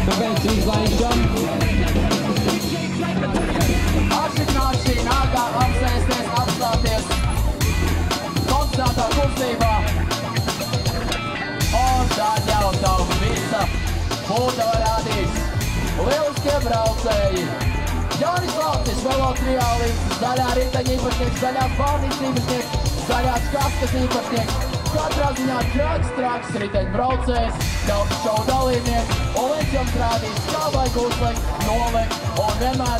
Tāpēc izlaižam. Atšķirnāt šī nākā, apsēsties, apstāties. Konstantā kustībā. Un tad jau tavu visa būta rādīs. Lieliskie braucēji. Jānis Valcis, velotriālīgs, zaļā riteņa īpašnieks, zaļās pārnīcas īpašnieks, zaļās kaskas īpašnieks. Katrā ziņā traks riteņa braucējs, daudz šovu dalībnieks, un viņš jums rādīs, kā vajag uzlekt, nolekt un vienmēr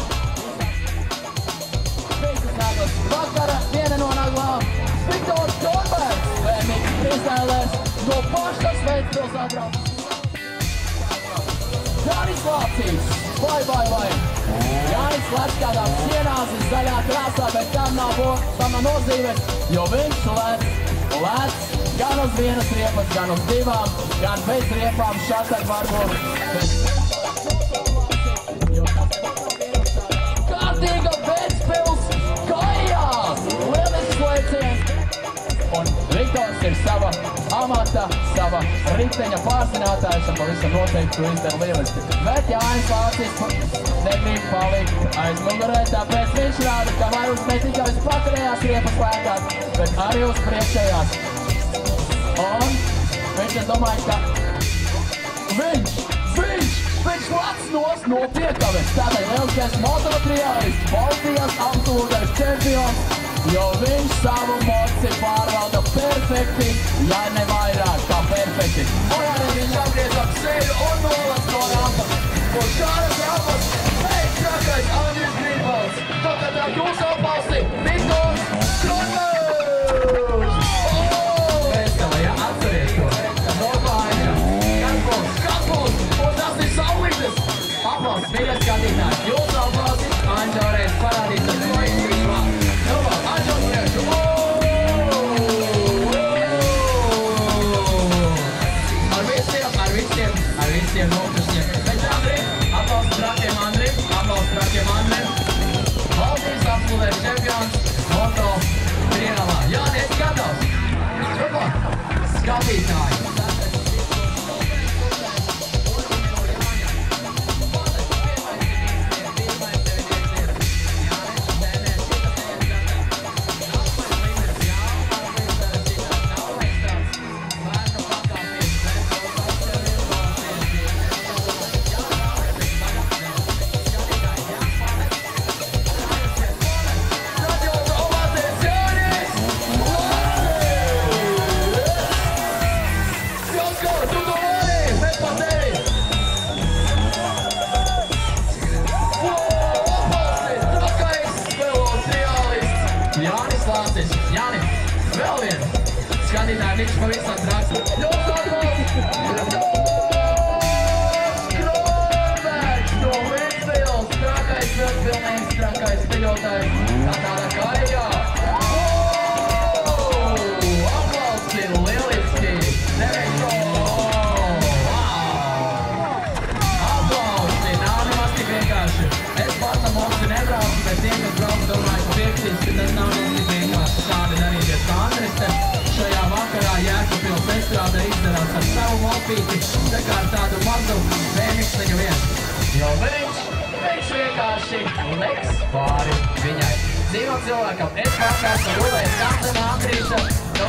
visas naglas. Vakara viena no naglām Viktors Korbergs, vēmīgs izvēlēs no pašas Ventspilsētbrauc. Jānis Valcis, vai. Jānis lec kādām sienās, zaļā krāsā, bet tam nav nozīmes, jo viņš lec gan uz vienas riepas, gan uz divām, gan bez riepām šatad varbūt. Kārtīga Ventspils kājās! Lielisks lēciens! Un Viktors ir sava amata, sava riteņa pārzinātājs un pavisam noteikti to izdara lieliski. Bet Jānis Valcis negrib palikt aiz mugurē, tāpēc viņš rāda, ka var uzmēt tikai uz pakarējās riepas lēkāt, bet arī uz priekšējās. Un viņš, es domāju, ka viņš lec no piekaves. Tādēļ lieliskais mototriālists, Baltijas autoūdeņu čempions, jo viņš savu moci pārvalda perfekti, ja ne vairāk kā perfekti. Un arī viņš apgriezam ceļu un nolec no rampas. Un šādas rampas, trakais Andris Grīnvalds. Tātad jūs apbalsti Viktors Korbergs! Vestelajā atceries to. Normāļa. Kas būs? Un tas ir saulītes. Apbalsts, mīļais skatītājs. Jūs apbalsti Anžo reiz parādīs ar to izgrīvā. Anžo priekšu. Ar visiem nokušņiem. Bet apbalsts trakiem Andrim. Baltijas apsūdēs čempions moto trienalā. Jānis gatavs. Skatītāji. Jāni, vēl vien. Skatītāji, viņš pavisam traks. Jūs atbalsts! Korbergs no Ventspils! Trakais Ventspilnieks, trakais piļotājs. Tāda kājā. Apbalsts ir lieliski. Apbalsti, nav nemaz tik vienkārši. Es pats moci nebraucu, bet tie, kas brauc, domāju, ka piekritīs, ka tas nav nemaz tik vienkārši. Šādi darīties kā Andriste. Šajā vakarā Jēkabpils estrādē izdarās ar savu mopīti, tā kā ar tādu mazu vēmiksliņu vien. Jo viņš vienkārši liks pāri viņai. Dzīvo cilvēkam, es pārkārt un rulēju gan zem Andrīša,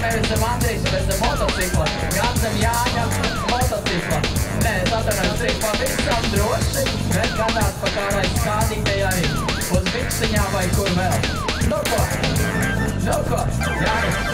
nevis zem Andrīša, bet zem motocikla, gan zem Jāņa motocikla. Nē, es atvainojos trīs pavisam droši, bet gadās pa kādai skādītējai uz viksiņā vai kur vēl. Nu ko, Jānis.